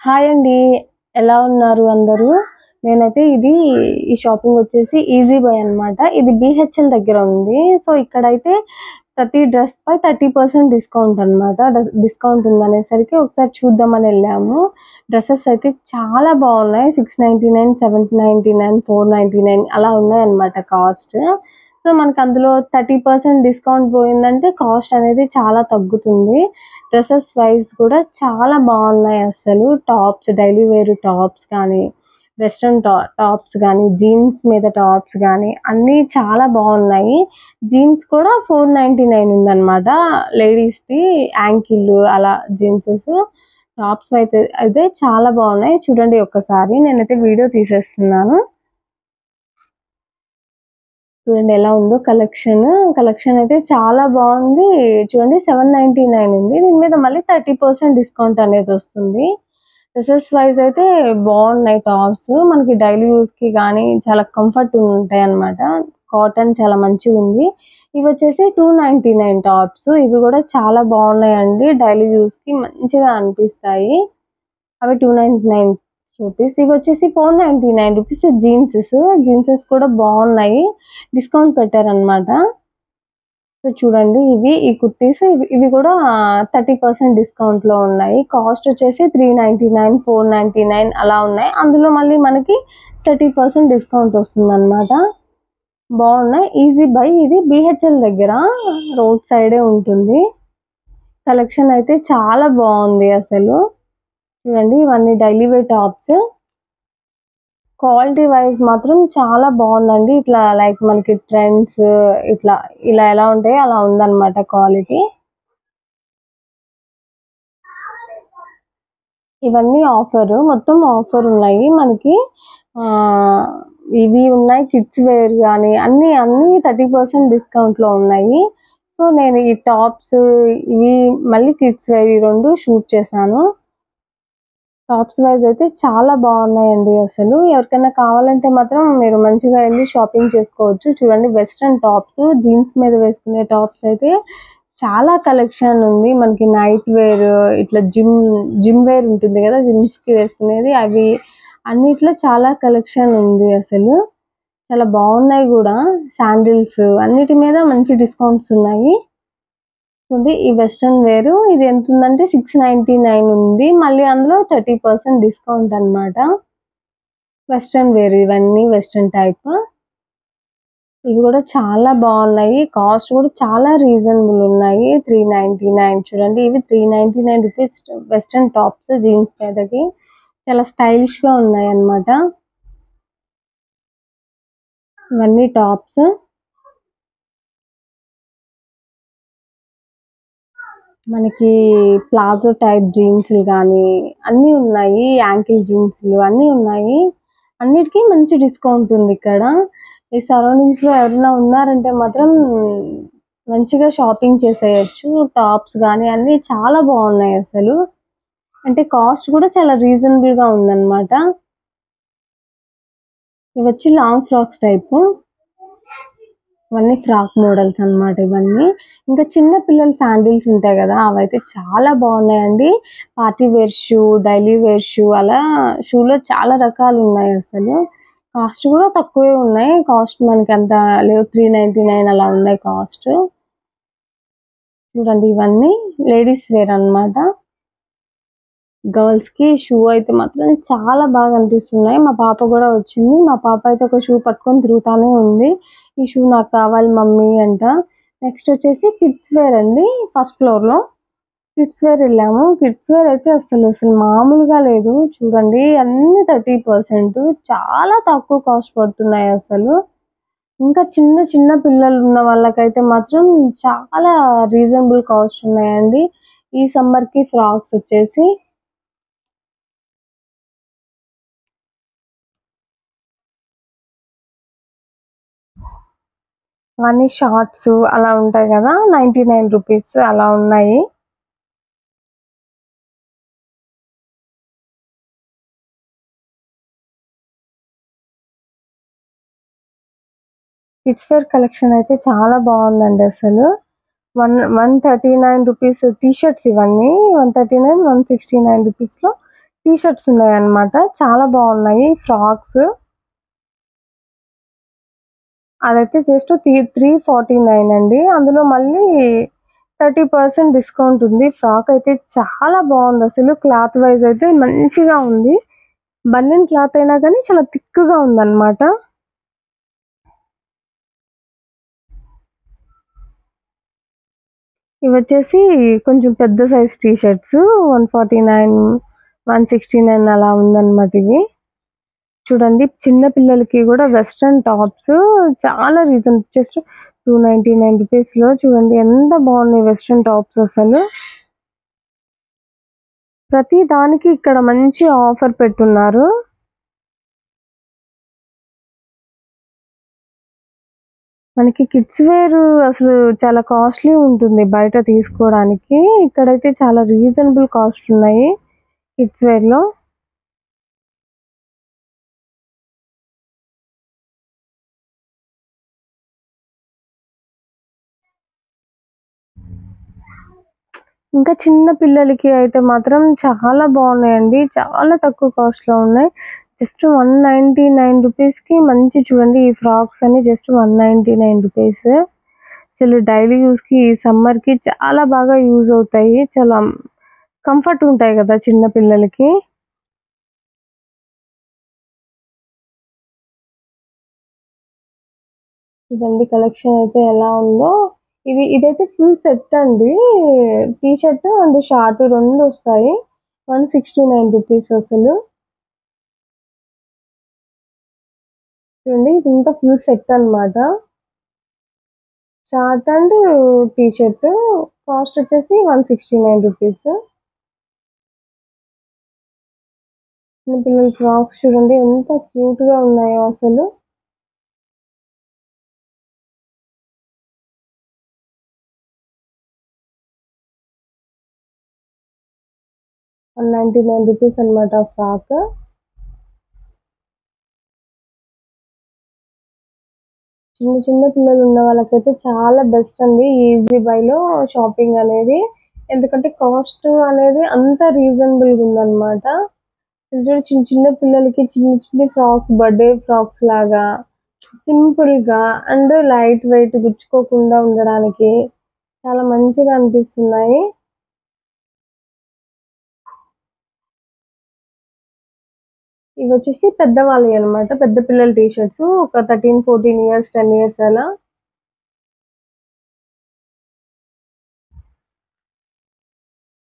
Hi అండి. ఎలా ఉన్నారు అందరూ? నేనైతే ఈ షాపింగ్ వచ్చేసి ఈజీ బై అన్నమాట. ఇది బీహెచ్ఎల్ దగ్గర ఉంది. సో, ఇక్కడైతే ప్రతి డ్రెస్‌పై 30% డిస్కౌంట్ అన్నమాట. డిస్కౌంట్ ఉందనేసరికి ఒకసారి చూద్దామని ఎళ్ళాము. డ్రెసెస్ అయితే చాలా బాగున్నాయి. 699, 799, 499 అలా ఉన్నాయన్నమాట కాస్ట్. సో, మనకు అందులో 30% డిస్కౌంట్ పోయిందంటే కాస్ట్ అనేది చాలా తగ్గుతుంది. డ్రెసెస్ వైస్ కూడా చాలా బాగున్నాయి అసలు. టాప్స్, డైలీ వేర్ టాప్స్ కానీ, వెస్ట్రన్ టాప్స్ గానీ, జీన్స్ మీద టాప్స్ గానీ అన్నీ చాలా బాగున్నాయి. జీన్స్ కూడా 499 ఉందన్నమాట. లేడీస్‌ది యాంకిల్ అలా జీన్సెస్ టాప్స్ అయితే చాలా బాగున్నాయి. చూడండి ఒక్కసారి. నేనైతే వీడియో తీసేస్తున్నాను. చూడండి ఎలా ఉందో కలెక్షన్. కలెక్షన్ అయితే చాలా బాగుంది. చూడండి 799 ఉంది. దీని మీద మళ్ళీ 30% డిస్కౌంట్ అనేది వస్తుంది. డ్రెసెస్ వైస్ అయితే బాగున్నాయి టాప్స్. మనకి డైలీ యూజ్‌కి గానీ చాలా కంఫర్ట్ ఉంటాయన్నమాట. కాటన్ చాలా మంచిగుంది. ఇవొచ్చేసి 299 టాప్స్. ఇవి కూడా చాలా బాగున్నాయండి. డైలీ యూజ్‌కి మంచిగా అనిపిస్తాయి. అవి 299 రూపీస్. ఇవొచ్చేసి 499 రూపీస్ జీన్సెస్ కూడా బాగున్నాయి. డిస్కౌంట్ పెట్టారన్నమాట. సో, చూడండి ఈ కుర్తీస్ ఇవి కూడా 30% డిస్కౌంట్‌లో ఉన్నాయి. కాస్ట్ వచ్చేసి 399, 499 అలా ఉన్నాయి. అందులో మళ్ళీ మనకి 30% డిస్కౌంట్ వస్తుందన్నమాట. బాగున్నాయి. ఈజీ బై ఇది బీహెచ్ఎల్ దగ్గర రోడ్ సైడే ఉంటుంది. కలెక్షన్ అయితే చాలా బాగుంది అసలు. చూడండి ఇవన్నీ daily wear tops. Quality wise మాత్రం చాలా బాగుందండి. ఇట్లా లైక్ మనకి ట్రెండ్స్ ఇలా ఎలా ఉంటాయో అలా ఉందన్నమాట క్వాలిటీ. ఇవన్నీ మొత్తం ఆఫర్ ఉన్నాయి మనకి. ఇవి ఉన్నాయి కిడ్స్ వేర్ గానీ అన్నీ 30% డిస్కౌంట్‌లో ఉన్నాయి. సో, నేను ఈ టాప్స్ ఇవి మళ్ళీ కిడ్స్ వేర్ ఈ 2 షూట్ చేశాను. టాప్స్ వైస్ అయితే చాలా బాగున్నాయండి అసలు. ఎవరికైనా కావాలంటే మాత్రం మీరు మంచిగా ఎళ్లి షాపింగ్ చేసుకోవచ్చు. చూడండి వెస్ట్రన్ టాప్స్, జీన్స్ మీద వేసుకునే టాప్స్ అయితే చాలా కలెక్షన్ ఉంది. మనకి నైట్ వేర్ ఇట్లా జిమ్ వేర్ ఉంటుంది కదా! జిమ్స్‌కి వేసుకునేది అవి అన్నిట్లో చాలా కలెక్షన్ ఉంది అసలు. చాలా బాగున్నాయి గూడా. శాండిల్స్ అన్నిటి మీద మంచి డిస్కౌంట్స్ ఉన్నాయి. చూడండి ఈ వెస్ట్రన్ వేర్ ఇది ఎంతుందంటే 699 ఉంది. మళ్ళీ అందులో 30% డిస్కౌంట్ అన్నమాట. వెస్ట్రన్ వేర్ ఇవన్నీ వెస్ట్రన్ టైప్. ఇవి కూడా చాలా బాగున్నాయి. కాస్ట్ కూడా చాలా రీజనబుల్ ఉన్నాయి. 399 చూడండి ఇవి 399 రూపీస్ వెస్ట్రన్ టాప్స్ జీన్స్ మీదకి. చాలా స్టైలిష్‌గా ఉన్నాయన్నమాట. ఇవన్నీ టాప్స్. మనకి ప్లాజో టైప్ జీన్స్‌లు గానీ అన్నీ ఉన్నాయి. యాంకిల్ జీన్స్‌లు అన్నీ ఉన్నాయి. అన్నిటికి మంచి డిస్కౌంట్ ఉంది ఇక్కడ. ఈ సరౌండింగ్స్‌లో ఎవరైనా ఉన్నారంటే మాత్రం మంచిగా షాపింగ్ చేసేయొచ్చు. టాప్స్ గానీ అన్నీ చాలా బాగున్నాయి అసలు. అంటే కాస్ట్ కూడా చాలా రీజనబుల్‌గా ఉందన్నమాట. ఇవొచ్చి లాంగ్ ఫ్రాక్స్ టైపు. ఇవన్నీ ఫ్రాక్ మోడల్స్ అన్నమాట ఇవన్నీ. ఇంకా చిన్న పిల్లల శాండిల్స్ ఉంటాయి గదా! అవైతే చాలా బాగున్నాయండి. Party wear shoe, daily wear shoe అలా షూలో చాలా రకాలున్నాయి అసలు. కాస్ట్ కూడా తక్కువే ఉన్నాయి. కాస్ట్ మనకంత లేవు 399 అలా ఉన్నాయి కాస్ట్. చూడండి ఇవన్నీ లేడీస్ వేర్ అన్నమాట. గర్ల్స్‌కి షూ అయితే మాత్రం చాలా బాగా అనిపిస్తున్నాయి. మా పాప గూడా వచ్చింది. మా పాప అయితే ఒక షూ పట్టుకొని తిరుగుతానే ఉంది. ఈ షూ నాకు కావాలి మమ్మీ అంట. నెక్స్ట్ వచ్చేసి కిడ్స్ వేర్ అండి. ఫస్ట్ ఫ్లోర్‌లో కిడ్స్ వేర్ ఎళ్ళాము. కిడ్స్ వేర్ అయితే అసలు మామూలుగా లేదు. చూడండి అన్నీ 30% చాలా తక్కువ కాస్ట్ పడుతున్నాయి అసలు. ఇంకా చిన్న చిన్న పిల్లలు ఉన్న వాళ్ళకైతే మాత్రం చాలా రీజనబుల్ కాస్ట్ ఉన్నాయండి. ఈ సమ్మర్‌కి ఫ్రాక్స్ వచ్చేసి అవన్నీ షార్ట్స్ అలా ఉంటాయి కదా! 99 రూపీస్ అలా ఉన్నాయి. కిడ్స్ వేర్ కలెక్షన్ అయితే చాలా బాగుందండి అసలు. 139 రూపీస్ టీ షర్ట్స్ ఇవన్నీ 139, 169 రూపీస్‌లో టీ షర్ట్స్ ఉన్నాయన్నమాట. చాలా బాగున్నాయి ఫ్రాక్స్. అదైతే జస్ట్ 349 అండి. అందులో మళ్ళీ 30% డిస్కౌంట్ ఉంది. ఫ్రాక్ అయితే చాలా బాగుంది అసలు. క్లాత్ వైజ్ అయితే మంచిగా ఉంది. బనియన్ క్లాత్ అయినా కానీ చాలా థిక్‌గా ఉందన్నమాట. ఇవొచ్చేసి కొంచెం పెద్ద సైజ్ టీ షర్ట్స్ 149, 169 అలా ఉందన్నమాట ఇవి. చూడండి చిన్న పిల్లలకి కూడా వెస్ట్రన్ టాప్స్ చాలా రీజన్ జస్ట్ 299 రూపీస్‌లో చూడండి ఎంత బాగున్నాయి వెస్ట్రన్ టాప్స్ అసలు. ప్రతి దానికి ఇక్కడ మంచి ఆఫర్ పెట్టున్నారు. మనకి కిడ్స్ వేర్ అసలు చాలా కాస్ట్‌లీ ఉంటుంది బయట తీసుకోవడానికి. ఇక్కడైతే చాలా రీజనబుల్ కాస్ట్ ఉన్నాయి కిడ్స్ వేర్‌లో. ఇంకా చిన్న పిల్లలకి అయితే మాత్రం చాలా బాగున్నాయండి. చాలా తక్కువ కాస్ట్‌లో ఉన్నాయి. జస్ట్ 199 రూపీస్‌కి మంచి చూడండి ఈ ఫ్రాక్స్ అన్ని జస్ట్ 199 రూపీస్. అసలు డైలీ యూజ్‌కి ఈ సమ్మర్‌కి చాలా బాగా యూజ్ అవుతాయి. చాలా కంఫర్ట్ ఉంటాయి కదా చిన్న పిల్లలకి. చూడండి కలెక్షన్ అయితే ఎలా ఉందో. ఇదైతే ఫుల్ సెట్ అండి. టీ షర్ట్ అండ్ షార్ట్ 2 వస్తాయి. 169 రూపీస్ అసలు. చూడండి ఇదంతా ఫుల్ సెట్ అన్నమాట. Short and T shirt cost వచ్చేసి 169 రూపీస్. చిన్న పిల్లల ఫ్రాక్స్ చూడండి ఎంత క్యూట్ గా ఉన్నాయో అసలు. ₹199 అన్నమాట ఫ్రాక్. చిన్న చిన్న పిల్లలు ఉన్న వాళ్ళకైతే చాలా బెస్ట్ అండి ఈజీ బై లో షాపింగ్ అనేది. ఎందుకంటే కాస్ట్ అనేది అంత రీజనబుల్ గా ఉందన్నమాట. చూడు చిన్న చిన్న పిల్లలకి చిన్న చిన్న ఫ్రాక్స్ బర్త్‌డే ఫ్రాక్స్ లాగా సింపుల్‌గా అండ్ లైట్ వెయిట్ గుచ్చుకోకుండా ఉండడానికి చాలా మంచిగా అనిపిస్తున్నాయి. ఇవొచ్చేసి పెద్దవాళ్ళయి అన్నమాట. పెద్ద పిల్లల టీ షర్ట్స్ ఒక 13, 14 ఇయర్స్, 10 ఇయర్స్ అలా.